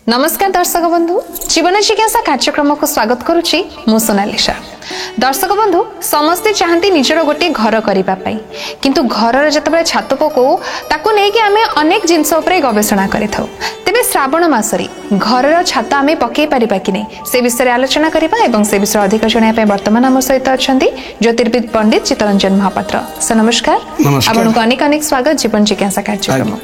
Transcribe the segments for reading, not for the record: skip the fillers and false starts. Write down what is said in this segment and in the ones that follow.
नमस्कार दर्शक बंधु जीवन जिज्ञासा कार्यक्रम को स्वागत करुच्ची मु सोनालिशा। दर्शक बंधु समस्ते चाहती निजर गोटे घर करने किंतु घर जिते छात पकाऊ ताकू नहीं आम अनेक जिनस गवेषणा करें तेज श्रावण मसरे घर छात आम पकई पारिबा कि नहीं से विषय आलोचना करबा एवं से विषय अधिक जणाया वर्तमान आम सहित अच्छा ज्योतिर्विद पंडित चित्तरंजन महापात्र। सर नमस्कार, आपको अनेक अनेक स्वागत जीवन जिज्ञासा कार्यक्रम।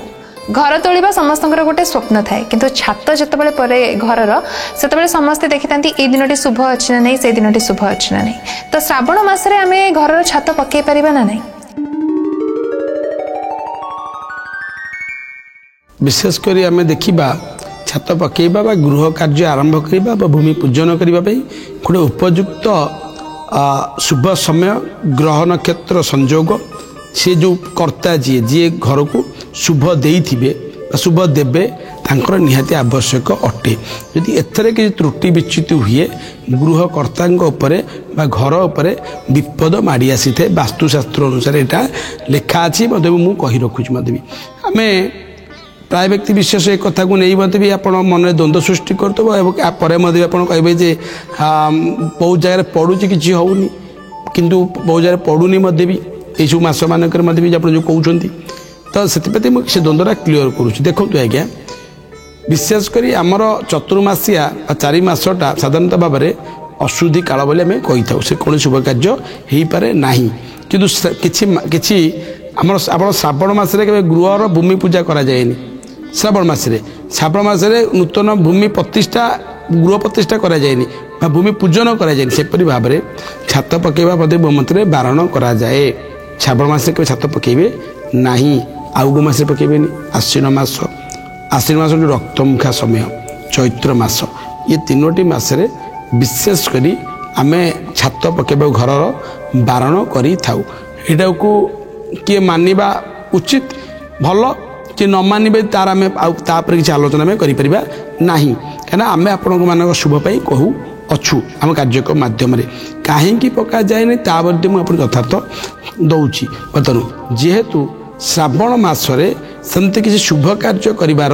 घर तोलिबा समस्त गोटे स्वप्न थाए किंतु छात जिते परे घर से समस्ते देखी था ये दिनटी शुभ अच्छी ना नहीं से दिनटी शुभ अच्छी ना नहीं तो श्रावण मासरे आम घर छात पकई पारिबा ना नहीं। विशेषकर आम देखा छात पकईबा गृह कार्य आरंभ करने भूमि पूजन करने गोटे उपयुक्त शुभ समय ग्रह नक्षत्र संजोग सी जो कर्ता जी जी घर को शुभ देइथिबे शुभ देबे तांकर निहाती आवश्यक अटे। यदि एथरे कि त्रुटि विच्युति हुए गृहकर्ता बा घर उपरे विपद माड़ी आसी थे वास्तुशास्त्र अनुसार यहाँ लेखा अच्छी मत मुझे कही रखुची मत भी आम प्राय व्यक्ति विशेष एक कथा को नहीं मत भी आप मन में द्वंद्व सृष्टि करते मत आप कहे जे बहुत जगह पड़ुची कि होनी किंतु बहुत जगह पड़ुनी मत भी यू मस मानक भी आप जो कहते तो से द्वंद्वटा क्लीयर करुँच। देखो आज्ञा विशेषकर आमर चतुर्मासिया 4 मासटा साधारणतः भाव में अशुद्धि काल बोली आम कही था से कौन शुभ कार्य हो पारे ना कि श्रावण मासरे गृहर भूमि पूजा करा जाएनी। श्रावण मासरे नूतन भूमि प्रतिष्ठा गृह प्रतिष्ठा करा जाएनी भूमि पूजन करा जाएनी सेपरी भाव में छात पकेबा मत मत बारण करा जाए। श्रावण मास छात पकेबे नहीं आउ गो मास पकेबे आश्विन मास जो रक्तमुखा समय चैत्र मास ये 3टी मासरे विशेष करी आमे छात पकेबा घर बारण करी थाउ। एटा को किए मानिबा उचित भल कि न मानिबे तार आमे तापर किसी आलोचना में करि परिबा नाही कहना आमे आपन मानक शुभ पाई कहू अच्छु आम कार्यक्रम माध्यम कहीं पका जाए ताबद्दे मुझे यथार्थ दौची बर्तन जेहेतु श्रावण मासरे सेमती किसी शुभ कार्य करिवार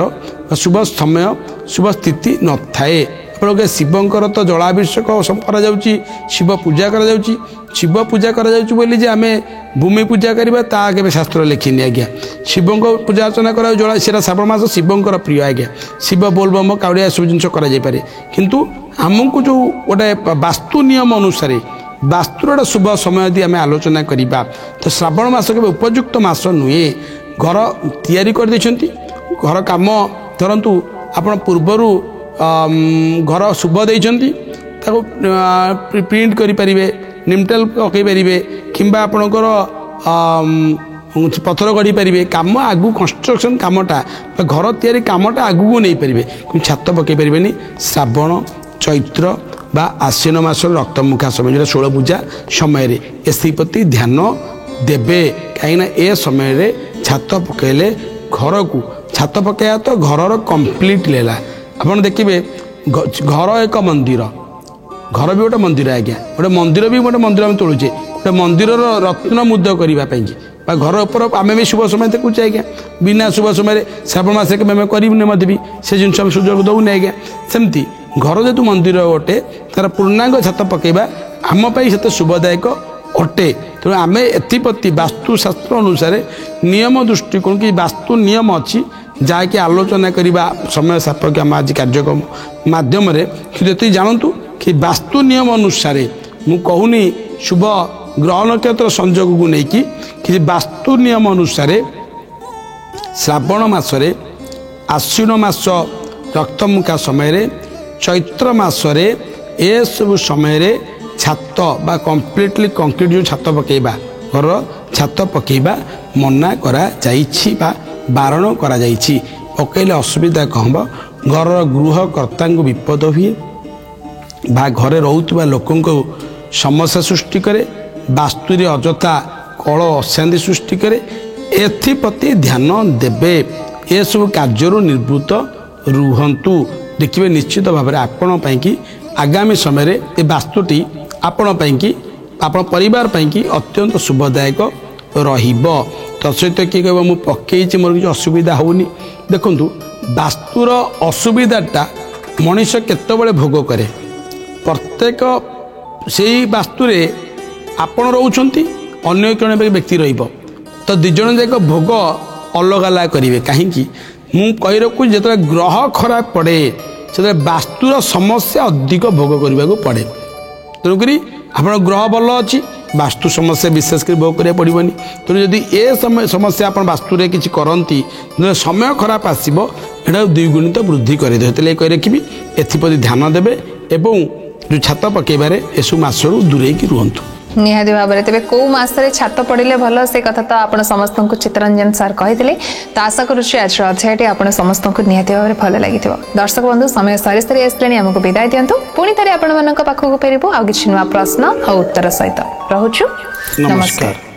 शुभ समय शुभ स्थिति न थाए। आप शिवंकर तो जलाभिषेक करा जाउची शिव पूजा करा जाउची शिव पूजा करा जाउची बोली जे आमे भूमि पूजा करबा ता केबे शास्त्र लिखिनी आज्ञा शिवंक पूजा अर्चना करा जला सेरा श्रावण मास शिवंकर प्रिय आज्ञा शिव बोलबम कावड़िया सब जिन करा जाय पारे किंतु आमको जो गोटे वास्तु नियम अनुसार वास्तुर शुभ समय यदि आम आलोचना करवा तो श्रावण मास के उपयुक्त मास नुहे। घर तैयारी कर देछंती घर काम धरतु आपण पूर्वर घर शुभ देछंती ताको प्रिंट करि परिबे निमटेल पकई पारे किंबा आपणकर पथर गढ़ी पारे कम आगु कंस्ट्रक्शन कामटा घर तैयारी कामटा आगू नहीं पारे कि छात पकई पारे श्रावण चैत्र बा आश्विन मास रक्तमुखा समय जो 16 पूजा समय एप्रति ध्यान देवे कहीं ए समय छात पकईले घर को छात पकया तो घर कंप्लीट लेला आप देखिए घर एक मंदिर घर भी गोटे मंदिर आज्ञा गोटे मंदिर भी गोटे मंदिर आम तोलुचे गोटे मंदिर रत्न मुद्द करने घर उपर आम भी शुभ समय देखुचे आज्ञा बिना शुभ समय श्रावण मास करें मत भी से जिन सुजोग दौने आज्ञा सेमती घर जेतु मंदिर गोटे तार पूर्णांग छात पकेबा आमपाई से शुभदायक अटे। तेणु आम एप्रति वास्तुशास्त्र अनुसार नियम दृष्टिकोण कि वास्तु नियम अच्छी जहाँकि आलोचना करने समय सापेक्ष आम आज कार्यक्रम मध्यम कि जानतु कि वास्तु नियम अनुसार मु कहूनी शुभ ग्रह नक्षत्र संजोग को लेकिन कि वास्तु नियम अनुसार श्रावण मासरे आश्विन मास रक्तमुखा समय चैत्र मासरे ए सब समय छात बा कंप्लीटली कंक्रीट जो छात पकेबा घर छात पकेबा मना करा जाइछि बा बारण करा जाइछि पकेले असुविधा कहब घर गृहकर्ता विपद हुए बा घरे रोथुवा लोकन को समस्या सृष्टि करे वास्तु अजथा कल अशांति सृष्टि करे एप्रति ध्यान देवे ए सब कार्य निर्वृत्त रुहंतु। देखिए निश्चित भाव में आपण कि आगामी समय ए वास्तुटी आपण कि आपण परिवार कि अत्यंत शुभदायक रहिबो। तत्सहित किए कह मुझे पकई मोर किसी असुविधा होनी देखु ବାସ୍ତୁର ଅସୁବିଧାଟା ମଣିଷ କେତେବେଳେ ଭୋଗ କରେ। ପ୍ରତ୍ୟେକ ସେଇ ବାସ୍ତୁରେ ଆପଣ ରହୁଛନ୍ତି, ଅନ୍ୟ ଜଣେ ବ୍ୟକ୍ତି ରହିବ, ତ ଦୁଇ ଜଣ ଯାକ ଭୋଗ ଅଲଗା ଅଲଗା କରିବେ। କାହିଁକି ମୁଁ କହି ରଖୁଛି, ଯେତେବେଳେ ଗ୍ରହ ଖରାପ ପଡ଼େ ସେତେବେଳେ ବାସ୍ତୁର ସମସ୍ୟା ଅଧିକ ଭୋଗ କରିବାକୁ ପଡ଼େ। ତେଣୁକରି ଆପଣ ଗ୍ରହ ଭଲ ଅଛି, ବାସ୍ତୁ ସମସ୍ୟା ବିଶେଷ କରି ଭୋଗ କରିବାକୁ ପଡ଼ିବନି। ତେଣୁ ଯଦି ଏ ସମସ୍ୟା ଆପଣ ବାସ୍ତୁରେ କିଛି କରନ୍ତି, ସମୟ ଖରାପ ଆସିବ, ଏଟାକୁ ଦ୍ୱିଗୁଣିତ ବୃଦ୍ଧି କରିଦେବେ। ହେଲେ କହି ରଖିବି, ଏଥିପ୍ରତି ଧ୍ୟାନ ଦେବେ ଏବଂ ଯେଉଁ ଛାତ ପକାଇବାରେ ଏସବୁ ମାସରୁ ଦୂରେଇକି ରୁହନ୍ତୁ। ନିହାତି ଭାବରେ। ତେବେ କୋଉ ମାସରେ ଛାତ ପଡ଼ିଲେ ଭଲ, ସେ କଥା ତ ଆପଣ ସମସ୍ତଙ୍କୁ ଚିତ୍ତରଞ୍ଜନ ସାର୍ କହିଥିଲେ। ତ ଆଶା କରୁଛି ଆଜିର ଅଧ୍ୟାୟଟି ଆପଣ ସମସ୍ତଙ୍କୁ ନିହାତି ଭାବରେ ଭଲ ଲାଗିଥିବ। ଦର୍ଶକ ବନ୍ଧୁ, ସମୟ ସରି ସରି ଆସିଲାଣି, ଆମକୁ ବିଦାୟ ଦିଅନ୍ତୁ। ପୁଣି ଥରେ ଆପଣମାନଙ୍କ ପାଖକୁ ଫେରିବୁ ଆଉ କିଛି ନୂଆ ପ୍ରଶ୍ନ ଆଉ ଉତ୍ତର ସହିତ। ରହୁଛୁ, ନମସ୍କାର।